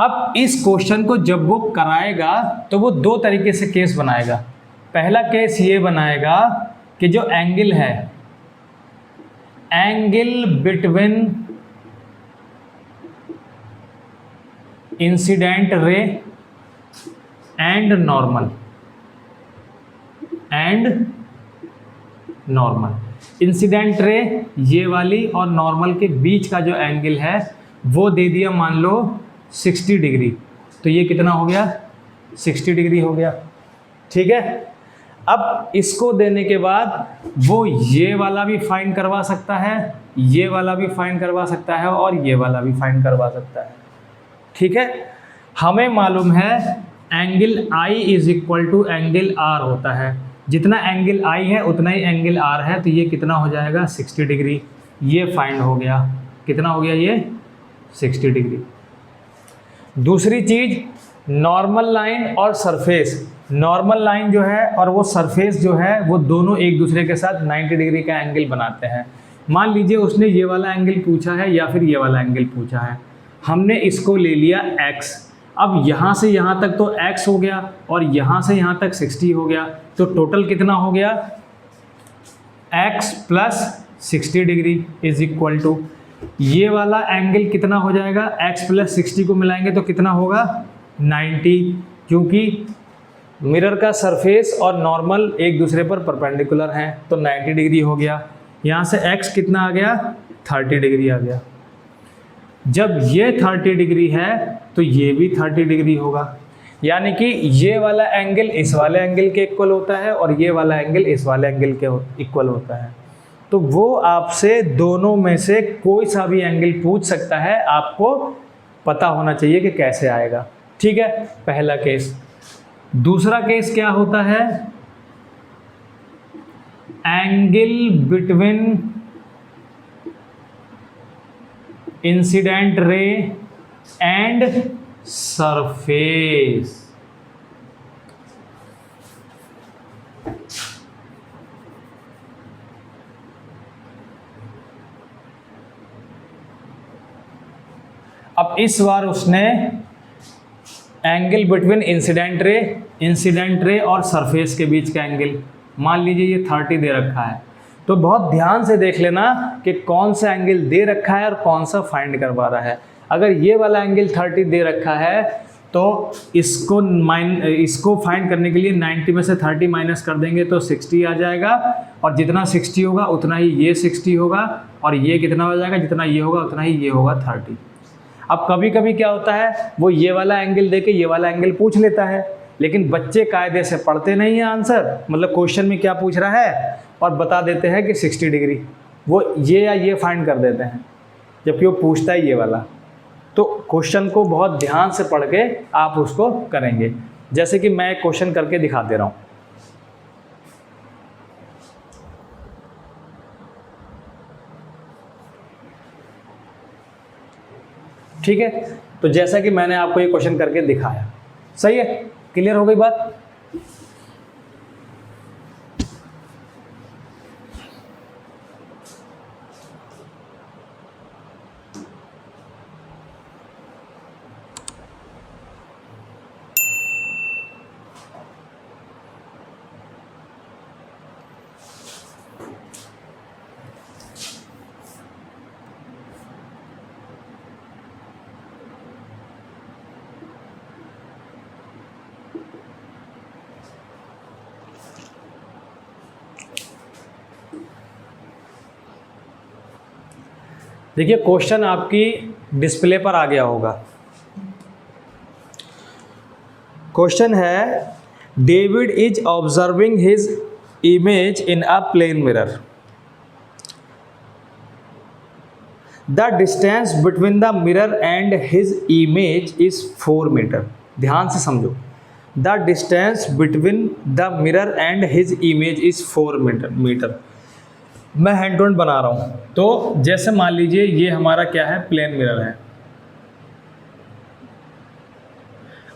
अब इस क्वेश्चन को जब वो कराएगा तो वो 2 तरीके से केस बनाएगा। पहला केस ये बनाएगा कि जो एंगल है, angle between incident ray and normal, incident ray ये वाली और नॉर्मल के बीच का जो एंगल है वो दे दिया मान लो 60 डिग्री, तो ये कितना हो गया, 60 डिग्री हो गया। ठीक है, अब इसको देने के बाद वो ये वाला भी फाइंड करवा सकता है, ये वाला भी फाइंड करवा सकता है और ये वाला भी फाइंड करवा सकता है। ठीक है, हमें मालूम है angle i is equal to angle r होता है, जितना एंगल आई है उतना ही एंगल आर है, तो ये कितना हो जाएगा 60 डिग्री। ये फाइंड हो गया, कितना हो गया ये 60 डिग्री। दूसरी चीज नॉर्मल लाइन और सरफेस, नॉर्मल लाइन जो है और वो सरफेस जो है वो दोनों एक दूसरे के साथ 90 डिग्री का एंगल बनाते हैं। मान लीजिए उसने ये वाला एंगल पूछा है या फिर ये वाला एंगल पूछा है, हमने इसको ले लिया x। अब यहाँ से यहाँ तक तो x हो गया और यहाँ से यहाँ तक 60 हो गया, तो टोटल कितना हो गया x plus 60 degree is equal to ये वाला एंगल कितना हो जाएगा, x प्लस 60 को मिलाएंगे तो कितना होगा 90, क्योंकि मिरर का सरफेस और नॉर्मल एक दूसरे पर परपेंडिकुलर हैं, तो 90 डिग्री हो गया। यहाँ से x कितना आ गया 30 डिग्री आ गया। जब ये 30 डिग्री है तो ये भी 30 डिग्री होगा, यानी कि ये वाला एंगल इस वाले एंगल के इक्वल होता है और ये वाला एंगल इस वाले एंगल के इक्वल होता है। तो वो आपसे दोनों में से कोई सा भी एंगल पूछ सकता है, आपको पता होना चाहिए कि कैसे आएगा। ठीक है, पहला केस। दूसरा केस क्या होता है, angle between incident ray and surface. अब इस बार उसने एंगल बिटवीन इंसिडेंट रे और सरफेस के बीच का एंगल, मान लीजिए ये 30 दे रखा है, तो बहुत ध्यान से देख लेना कि कौन सा एंगल दे रखा है और कौन सा फाइंड करवा रहा है। अगर ये वाला एंगल 30 दे रखा है तो इसको फाइंड करने के लिए 90 में से 30 माइनस कर देंगे तो 60 आ जाएगा, और जितना 60 होगा उतना ही ये 60 होगा, और ये कितना हो जाएगा, जितना ये होगा उतना ही ये होगा 30। अब कभी कभी क्या होता है, वो ये वाला एंगल देके ये वाला एंगल पूछ लेता है, लेकिन बच्चे कायदे से पढ़ते नहीं है आंसर, मतलब क्वेश्चन में क्या पूछ रहा है और बता देते हैं कि 60 डिग्री, वो ये या ये फाइंड कर देते हैं, जबकि वो पूछता है ये वाला। तो क्वेश्चन को बहुत ध्यान से पढ़ के आप उसको करेंगे। जैसे कि मैं एक क्वेश्चन करके दिखा दे रहा हूँ। ठीक है, तो जैसा कि मैंने आपको ये क्वेश्चन करके दिखाया, सही है, क्लियर हो गई बात। देखिए क्वेश्चन आपकी डिस्प्ले पर आ गया होगा। क्वेश्चन है, David is observing his image in a plane mirror, the distance between the mirror and his image is 4 metre. ध्यान से समझो, the distance between the mirror and his image is 4 metre. मैं हैंड टू हैंड बना रहा हूँ। तो जैसे मान लीजिए ये हमारा क्या है, प्लेन मिरर है।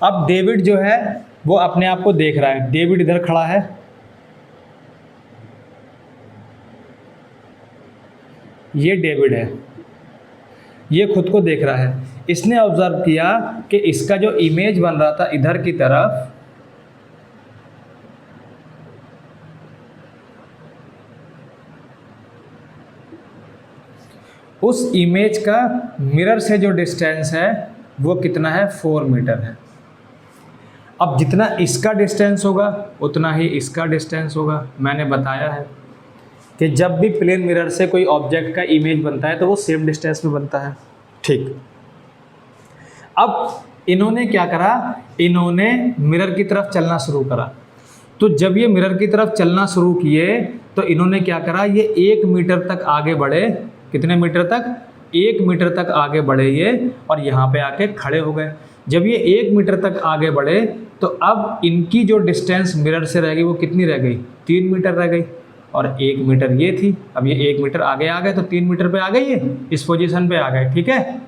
अब डेविड जो है वो अपने आप को देख रहा है, डेविड इधर खड़ा है, ये डेविड है, ये खुद को देख रहा है। इसने ऑब्जर्व किया कि इसका जो इमेज बन रहा था इधर की तरफ, उस इमेज का मिरर से जो डिस्टेंस है वो कितना है, 4 मीटर है। अब जितना इसका डिस्टेंस होगा उतना ही इसका डिस्टेंस होगा। मैंने बताया है कि जब भी प्लेन मिरर से कोई ऑब्जेक्ट का इमेज बनता है तो वो सेम डिस्टेंस में बनता है। ठीक, अब इन्होंने क्या करा, इन्होंने मिरर की तरफ चलना शुरू करा। तो जब ये मिरर की तरफ चलना शुरू किए तो इन्होंने क्या करा, ये 1 मीटर तक आगे बढ़े। कितने मीटर तक, 1 मीटर तक आगे बढ़े ये, और यहाँ पे आके खड़े हो गए। जब ये 1 मीटर तक आगे बढ़े तो अब इनकी जो डिस्टेंस मिरर से रह गई वो कितनी रह गई, 3 मीटर रह गई, और 1 मीटर ये थी। अब ये 1 मीटर आगे आ गए तो 3 मीटर पे आ गई, ये इस पोजीशन पे आ गए। ठीक है,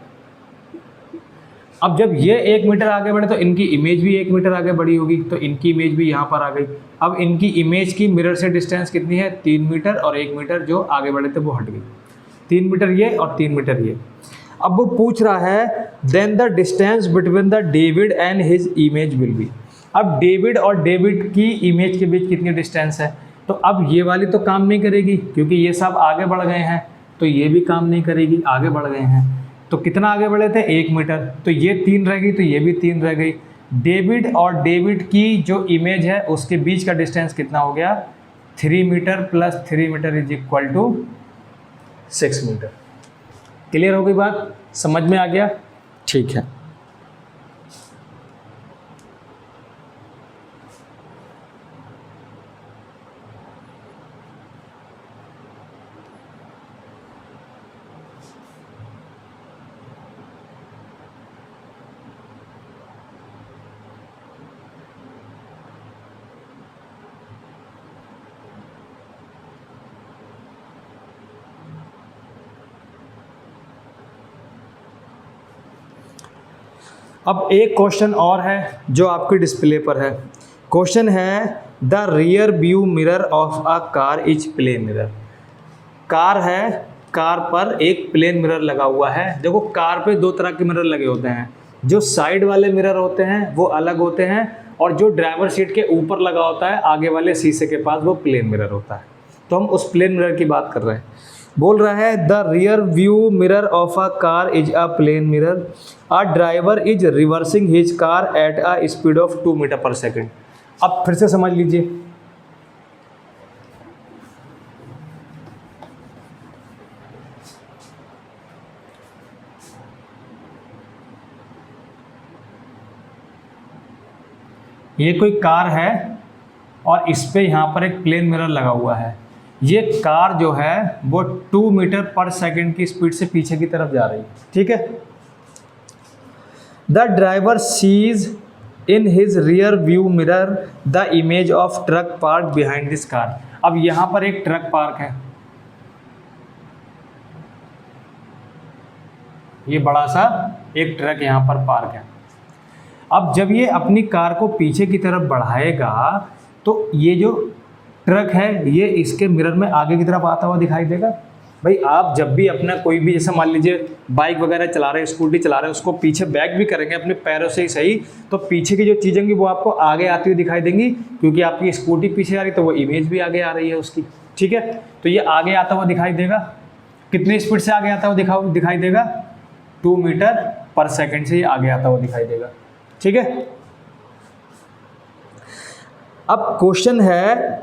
अब जब ये 1 मीटर आगे बढ़े तो इनकी इमेज भी 1 मीटर आगे बढ़ी होगी, तो इनकी इमेज भी यहाँ पर आ गई। अब इनकी इमेज की मिरर से डिस्टेंस कितनी है, 3 मीटर, और 1 मीटर जो आगे बढ़े थे वो हट गई। 3 मीटर ये और 3 मीटर ये। अब वो पूछ रहा है, then the distance between the David and his image will be. अब डेविड और डेविड की इमेज के बीच कितनी डिस्टेंस है, तो अब ये वाली तो काम नहीं करेगी क्योंकि ये सब आगे बढ़ गए हैं, तो ये भी काम नहीं करेगी, आगे बढ़ गए हैं। तो कितना आगे बढ़े थे, 1 मीटर, तो ये 3 रह गई, तो ये भी 3 रह गई। डेविड और डेविड की जो इमेज है उसके बीच का डिस्टेंस कितना हो गया, 3 metre plus 3 metre is equal to 6 metre. Clear हो गई बात, समझ में आ गया। ठीक है, अब एक क्वेश्चन और है जो आपकी डिस्प्ले पर है। क्वेश्चन है, the rear view mirror of a car is plane mirror. Car है, कार पर एक प्लेन मिरर लगा हुआ है। देखो कार पे 2 तरह के मिरर लगे होते हैं, जो साइड वाले मिरर होते हैं वो अलग होते हैं, और जो ड्राइवर सीट के ऊपर लगा होता है आगे वाले शीशे के पास, वो प्लेन मिरर होता है। तो हम उस प्लेन मिरर की बात कर रहे हैं। बोल रहा है, the rear view mirror of a car is a plane mirror, a driver is reversing his car at a speed of 2 metre per second. अब फिर से समझ लीजिए, ये कोई कार है और इस पे यहाँ पर एक प्लेन मिरर लगा हुआ है। ये कार जो है वो 2 मीटर पर सेकंड की स्पीड से पीछे की तरफ जा रही है, ठीक है। The driver sees in his rear view mirror the image of truck park behind this car. अब यहाँ पर एक ट्रक पार्क है, ये बड़ा सा एक ट्रक यहाँ पर पार्क है। अब जब ये अपनी कार को पीछे की तरफ बढ़ाएगा तो ये जो ट्रक है ये इसके मिरर में आगे की तरफ आता हुआ दिखाई देगा। भाई आप जब भी अपना कोई भी, जैसे मान लीजिए बाइक वगैरह चला रहे हैं, स्कूटी चला रहे हैं, उसको पीछे बैक भी करेंगे अपने पैरों से ही सही, तो पीछे की जो चीज़ें होंगी वो आपको आगे आती हुई दिखाई देंगी, क्योंकि आपकी स्कूटी पीछे आ रही तो वो इमेज भी आगे आ रही है उसकी, ठीक है। तो ये आगे आता हुआ दिखाई देगा, कितनी स्पीड से आगे आता हुआ दिखाई देगा, 2 मीटर पर सेकेंड से ये आगे आता हुआ दिखाई देगा, ठीक है। अब क्वेश्चन है,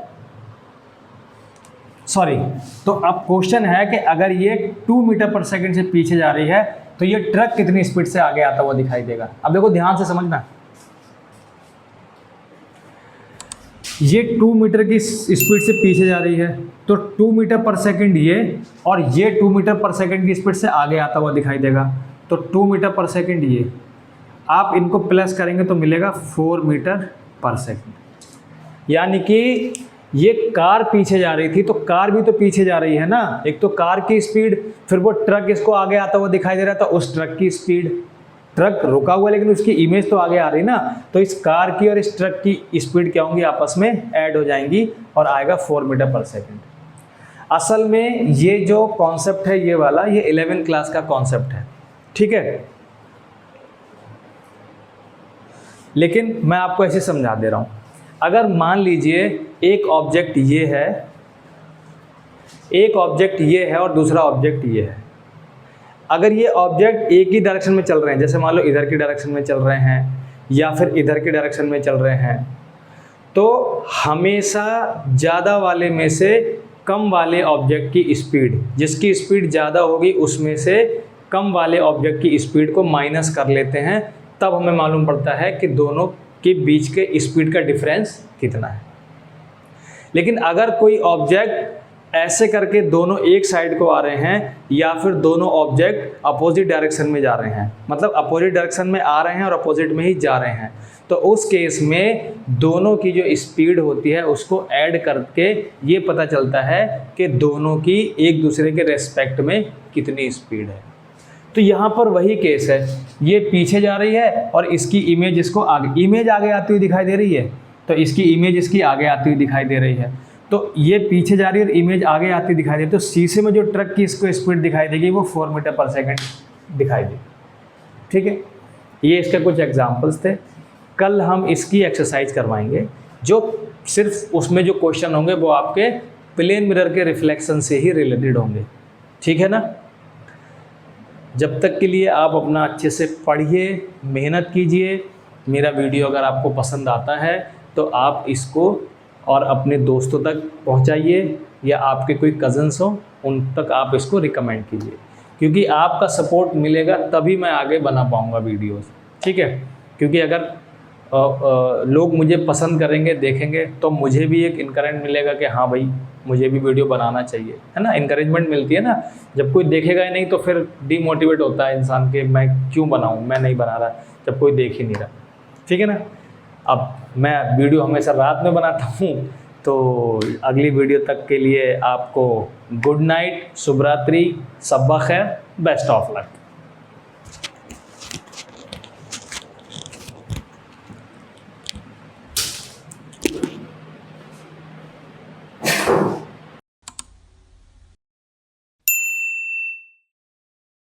तो अब क्वेश्चन है कि अगर ये 2 मीटर पर सेकंड से पीछे जा रही है तो ये ट्रक कितनी स्पीड से आगे आता हुआ दिखाई देगा। अब देखो ध्यान से समझना, ये 2 मीटर की स्पीड से पीछे जा रही है तो 2 मीटर पर सेकंड ये, और ये 2 मीटर पर सेकंड की स्पीड से आगे आता हुआ दिखाई देगा, तो 2 मीटर पर सेकंड ये, आप इनको प्लस करेंगे तो मिलेगा 4 मीटर पर सेकंड। यानी कि ये कार पीछे जा रही थी तो कार भी तो पीछे जा रही है ना, एक तो कार की स्पीड, फिर वो ट्रक इसको आगे आता हुआ दिखाई दे रहा था, उस ट्रक की स्पीड, ट्रक रुका हुआ लेकिन उसकी इमेज तो आगे आ रही ना, तो इस कार की और इस ट्रक की स्पीड क्या होंगी, आपस में ऐड हो जाएंगी और आएगा 4 मीटर पर सेकंड। असल में ये जो कॉन्सेप्ट है ये वाला, ये 11th क्लास का कॉन्सेप्ट है, ठीक है। लेकिन मैं आपको ऐसे समझा दे रहा हूँ, अगर मान लीजिए एक ऑब्जेक्ट ये है, एक ऑब्जेक्ट ये है और दूसरा ऑब्जेक्ट ये है, अगर ये ऑब्जेक्ट एक ही डायरेक्शन में चल रहे हैं, जैसे मान लो इधर की डायरेक्शन में चल रहे हैं या फिर इधर की डायरेक्शन में चल रहे हैं, तो हमेशा ज़्यादा वाले में से कम वाले ऑब्जेक्ट की स्पीड, जिसकी स्पीड ज़्यादा होगी उसमें से कम वाले ऑब्जेक्ट की स्पीड को माइनस कर लेते हैं, तब हमें मालूम पड़ता है कि दोनों के बीच के स्पीड का डिफरेंस कितना है। लेकिन अगर कोई ऑब्जेक्ट ऐसे करके दोनों एक साइड को आ रहे हैं या फिर दोनों ऑब्जेक्ट अपोजिट डायरेक्शन में जा रहे हैं, मतलब अपोजिट डायरेक्शन में आ रहे हैं और अपोजिट में ही जा रहे हैं, तो उस केस में दोनों की जो स्पीड होती है उसको ऐड करके ये पता चलता है कि दोनों की एक दूसरे के रेस्पेक्ट में कितनी स्पीड है। तो यहाँ पर वही केस है, ये पीछे जा रही है और इसकी इमेज इसको आगे, इमेज आगे आती हुई दिखाई दे रही है, तो इसकी इमेज इसकी आगे आती हुई दिखाई दे रही है, तो ये पीछे जा रही है और इमेज आगे आती दिखाई दे रही है, तो शीशे में जो ट्रक की इसको स्पीड दिखाई देगी वो 4 मीटर पर सेकंड दिखाई देगी, ठीक है। ये इसके कुछ एग्जाम्पल्स थे, कल हम इसकी एक्सरसाइज करवाएंगे, जो सिर्फ उसमें जो क्वेश्चन होंगे वो आपके प्लेन मिरर के रिफ्लेक्शन से ही रिलेटेड होंगे, ठीक है ना। जब तक के लिए आप अपना अच्छे से पढ़िए, मेहनत कीजिए। मेरा वीडियो अगर आपको पसंद आता है तो आप इसको और अपने दोस्तों तक पहुंचाइए, या आपके कोई कज़न्स हो उन तक आप इसको रिकमेंड कीजिए, क्योंकि आपका सपोर्ट मिलेगा तभी मैं आगे बना पाऊंगा वीडियोस, ठीक है। क्योंकि अगर लोग मुझे पसंद करेंगे, देखेंगे, तो मुझे भी एक इनकरेज मिलेगा कि हाँ भाई मुझे भी वीडियो बनाना चाहिए, है ना। इनकरेजमेंट मिलती है ना, जब कोई देखेगा ही नहीं तो फिर डीमोटिवेट होता है इंसान के, मैं क्यों बनाऊँ, मैं नहीं बना रहा जब कोई देख ही नहीं रहा, ठीक है ना। अब मैं वीडियो हमेशा रात में बनाता हूँ, तो अगली वीडियो तक के लिए आपको गुड नाइट, शुभ रात्रि, सब्बा खैर, बेस्ट ऑफ लक।